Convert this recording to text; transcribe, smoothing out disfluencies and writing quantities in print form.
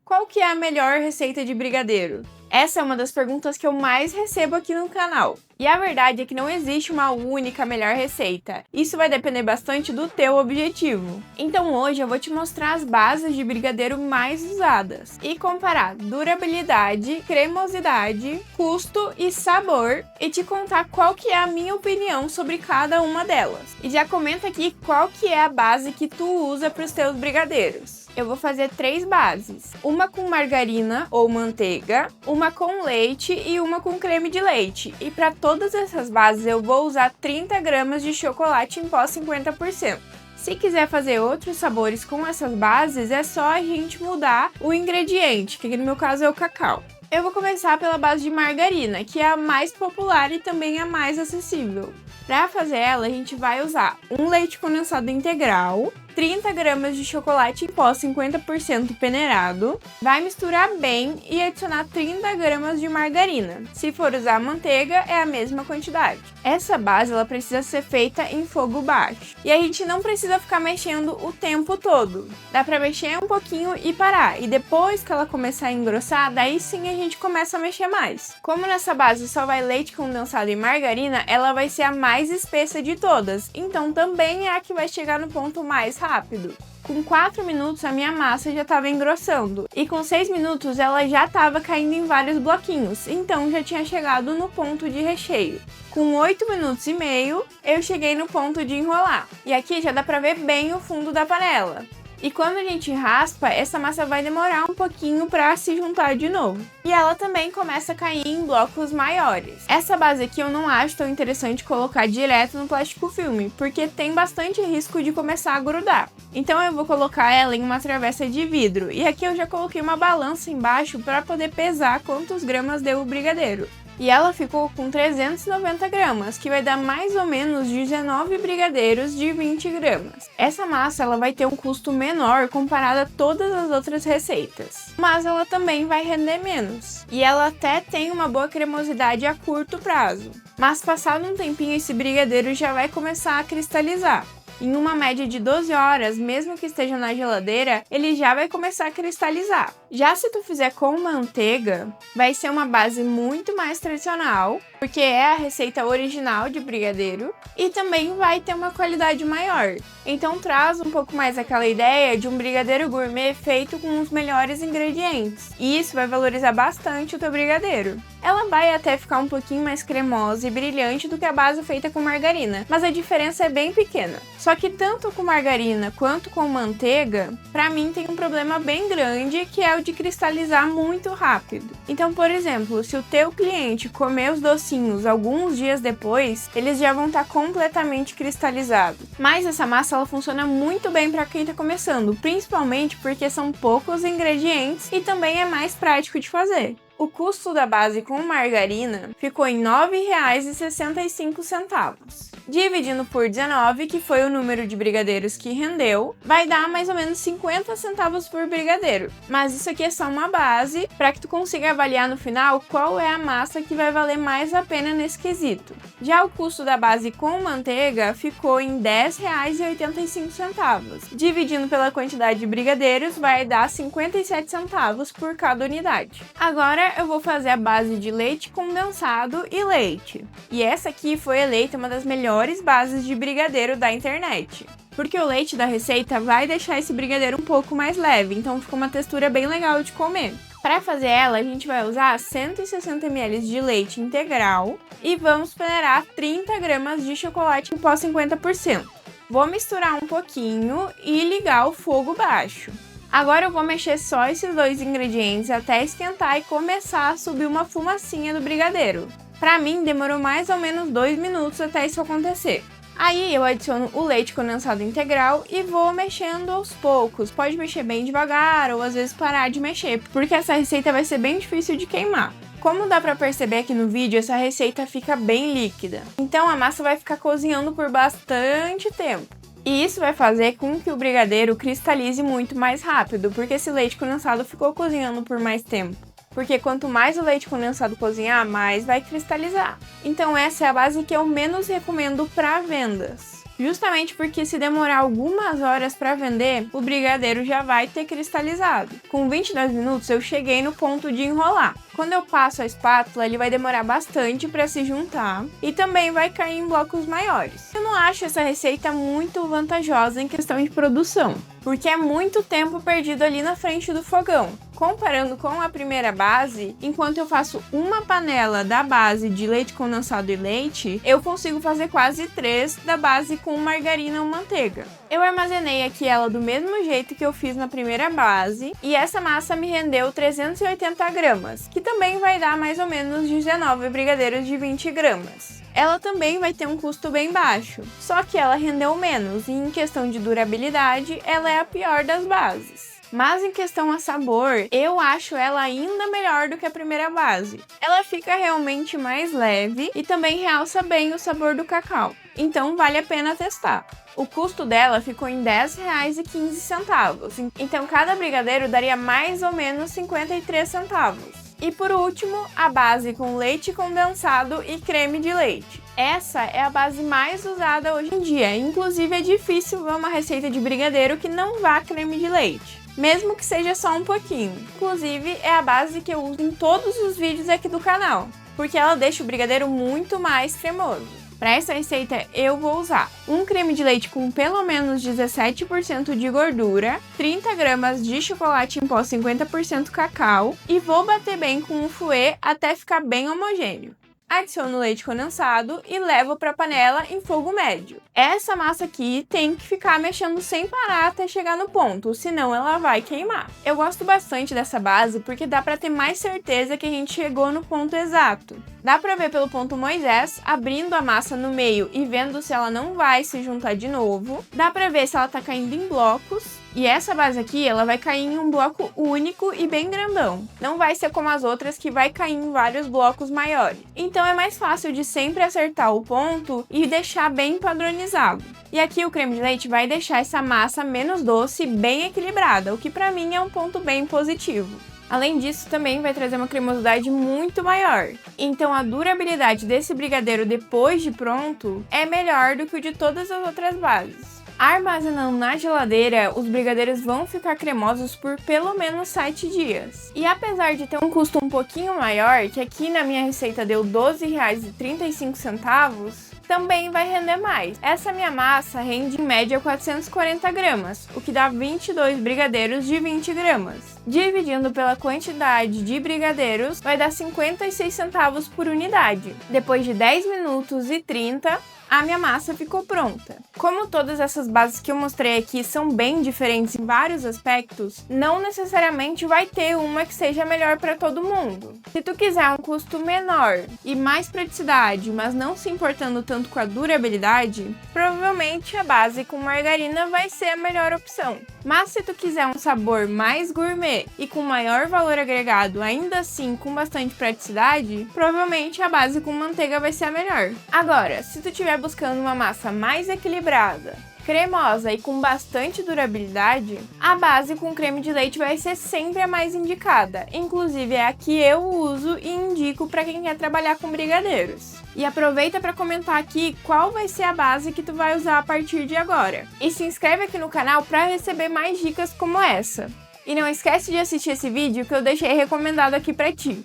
Qual que é a melhor receita de brigadeiro? Essa é uma das perguntas que eu mais recebo aqui no canal. E a verdade é que não existe uma única melhor receita. Isso vai depender bastante do teu objetivo. Então hoje eu vou te mostrar as bases de brigadeiro mais usadas e comparar durabilidade, cremosidade, custo e sabor e te contar qual que é a minha opinião sobre cada uma delas. E já comenta aqui qual que é a base que tu usa para os teus brigadeiros. Eu vou fazer 3 bases, uma com margarina ou manteiga, uma com leite e uma com creme de leite. E para todas essas bases eu vou usar 30 gramas de chocolate em pó 50%. Se quiser fazer outros sabores com essas bases, é só a gente mudar o ingrediente, que aqui no meu caso é o cacau. Eu vou começar pela base de margarina, que é a mais popular e também a mais acessível. Para fazer ela, a gente vai usar um leite condensado integral, 30 gramas de chocolate em pó 50% peneirado, vai misturar bem e adicionar 30 gramas de margarina. Se for usar manteiga, é a mesma quantidade. Essa base ela precisa ser feita em fogo baixo. E a gente não precisa ficar mexendo o tempo todo. Dá para mexer um pouquinho e parar. E depois que ela começar a engrossar, daí sim a gente começa a mexer mais. Como nessa base só vai leite condensado e margarina, ela vai ser a mais espessa de todas. Então também é a que vai chegar no ponto mais rápido. Com 4 minutos a minha massa já estava engrossando e com 6 minutos ela já estava caindo em vários bloquinhos, então já tinha chegado no ponto de recheio. Com 8 minutos e meio eu cheguei no ponto de enrolar e aqui já dá para ver bem o fundo da panela. E quando a gente raspa, essa massa vai demorar um pouquinho para se juntar de novo. E ela também começa a cair em blocos maiores. Essa base aqui eu não acho tão interessante colocar direto no plástico filme, porque tem bastante risco de começar a grudar. Então eu vou colocar ela em uma travessa de vidro. E aqui eu já coloquei uma balança embaixo para poder pesar quantos gramas deu o brigadeiro. E ela ficou com 390 gramas, que vai dar mais ou menos 19 brigadeiros de 20 gramas. Essa massa ela vai ter um custo menor comparado a todas as outras receitas, mas ela também vai render menos. E ela até tem uma boa cremosidade a curto prazo, mas passado um tempinho esse brigadeiro já vai começar a cristalizar. Em uma média de 12 horas, mesmo que esteja na geladeira, ele já vai começar a cristalizar. Já se tu fizer com manteiga, vai ser uma base muito mais tradicional, porque é a receita original de brigadeiro, e também vai ter uma qualidade maior. Então traz um pouco mais aquela ideia de um brigadeiro gourmet feito com os melhores ingredientes. E isso vai valorizar bastante o teu brigadeiro. Ela vai até ficar um pouquinho mais cremosa e brilhante do que a base feita com margarina, mas a diferença é bem pequena. Só que tanto com margarina quanto com manteiga, pra mim tem um problema bem grande, que é o de cristalizar muito rápido. Então, por exemplo, se o teu cliente comer os docinhos alguns dias depois, eles já vão estar completamente cristalizados. Mas essa massa ela funciona muito bem para quem está começando, principalmente porque são poucos ingredientes e também é mais prático de fazer. O custo da base com margarina ficou em R$ 9,65. Dividindo por 19, que foi o número de brigadeiros que rendeu, vai dar mais ou menos 50 centavos por brigadeiro. Mas isso aqui é só uma base para que tu consiga avaliar no final qual é a massa que vai valer mais a pena nesse quesito. Já o custo da base com manteiga ficou em R$ 10,85. Dividindo pela quantidade de brigadeiros, vai dar 57 centavos por cada unidade. Agora eu vou fazer a base de leite condensado e leite. E essa aqui foi eleita uma das melhores bases de brigadeiro da internet. Porque o leite da receita vai deixar esse brigadeiro um pouco mais leve, então fica uma textura bem legal de comer. Para fazer ela, a gente vai usar 160 ml de leite integral e vamos peneirar 30 gramas de chocolate em pó 50%. Vou misturar um pouquinho e ligar o fogo baixo. Agora eu vou mexer só esses dois ingredientes até esquentar e começar a subir uma fumacinha do brigadeiro. Pra mim demorou mais ou menos 2 minutos até isso acontecer. Aí eu adiciono o leite condensado integral e vou mexendo aos poucos. Pode mexer bem devagar ou às vezes parar de mexer, porque essa receita vai ser bem difícil de queimar. Como dá pra perceber aqui no vídeo, essa receita fica bem líquida. Então a massa vai ficar cozinhando por bastante tempo. E isso vai fazer com que o brigadeiro cristalize muito mais rápido, porque esse leite condensado ficou cozinhando por mais tempo. Porque quanto mais o leite condensado cozinhar, mais vai cristalizar. Então essa é a base que eu menos recomendo para vendas. justamente porque se demorar algumas horas para vender, o brigadeiro já vai ter cristalizado. Com 22 minutos eu cheguei no ponto de enrolar. Quando eu passo a espátula, ele vai demorar bastante para se juntar e também vai cair em blocos maiores. Eu não acho essa receita muito vantajosa em questão de produção, porque é muito tempo perdido ali na frente do fogão. Comparando com a primeira base, enquanto eu faço uma panela da base de leite condensado e leite, eu consigo fazer quase 3 da base com margarina ou manteiga. Eu armazenei aqui ela do mesmo jeito que eu fiz na primeira base, e essa massa me rendeu 380 gramas, que também vai dar mais ou menos 19 brigadeiros de 20 gramas. Ela também vai ter um custo bem baixo, só que ela rendeu menos e em questão de durabilidade, ela é a pior das bases. Mas em questão a sabor, eu acho ela ainda melhor do que a primeira base. Ela fica realmente mais leve e também realça bem o sabor do cacau, então vale a pena testar. O custo dela ficou em R$10,15, então cada brigadeiro daria mais ou menos 53 centavos. E por último, a base com leite condensado e creme de leite. Essa é a base mais usada hoje em dia, inclusive é difícil ver uma receita de brigadeiro que não vá creme de leite, mesmo que seja só um pouquinho. Inclusive é a base que eu uso em todos os vídeos aqui do canal, porque ela deixa o brigadeiro muito mais cremoso. Para essa receita eu vou usar um creme de leite com pelo menos 17% de gordura, 30 gramas de chocolate em pó 50% cacau e vou bater bem com um fouet até ficar bem homogêneo. Adiciono o leite condensado e levo para a panela em fogo médio. Essa massa aqui tem que ficar mexendo sem parar até chegar no ponto, senão ela vai queimar. Eu gosto bastante dessa base porque dá para ter mais certeza que a gente chegou no ponto exato. Dá para ver pelo ponto Moisés, abrindo a massa no meio e vendo se ela não vai se juntar de novo. Dá para ver se ela tá caindo em blocos. E essa base aqui, ela vai cair em um bloco único e bem grandão. Não vai ser como as outras que vai cair em vários blocos maiores. Então é mais fácil de sempre acertar o ponto e deixar bem padronizado. E aqui o creme de leite vai deixar essa massa menos doce e bem equilibrada, o que pra mim é um ponto bem positivo. Além disso, também vai trazer uma cremosidade muito maior. Então a durabilidade desse brigadeiro depois de pronto é melhor do que o de todas as outras bases. Armazenando na geladeira, os brigadeiros vão ficar cremosos por pelo menos 7 dias. E apesar de ter um custo um pouquinho maior, que aqui na minha receita deu R$12,35, também vai render mais. Essa minha massa rende em média 440 gramas, o que dá 22 brigadeiros de 20 gramas. Dividindo pela quantidade de brigadeiros, vai dar 56 centavos por unidade. Depois de 10 minutos e 30, a minha massa ficou pronta. Como todas essas bases que eu mostrei aqui são bem diferentes em vários aspectos, não necessariamente vai ter uma que seja melhor para todo mundo. Se tu quiser um custo menor e mais praticidade, mas não se importando tanto com a durabilidade, provavelmente a base com margarina vai ser a melhor opção. Mas se tu quiser um sabor mais gourmet e com maior valor agregado, ainda assim com bastante praticidade, provavelmente a base com manteiga vai ser a melhor. Agora, se tu estiver buscando uma massa mais equilibrada, cremosa e com bastante durabilidade, a base com creme de leite vai ser sempre a mais indicada. Inclusive é a que eu uso e indico para quem quer trabalhar com brigadeiros. E aproveita para comentar aqui qual vai ser a base que tu vai usar a partir de agora. E se inscreve aqui no canal para receber mais dicas como essa. E não esquece de assistir esse vídeo que eu deixei recomendado aqui para ti.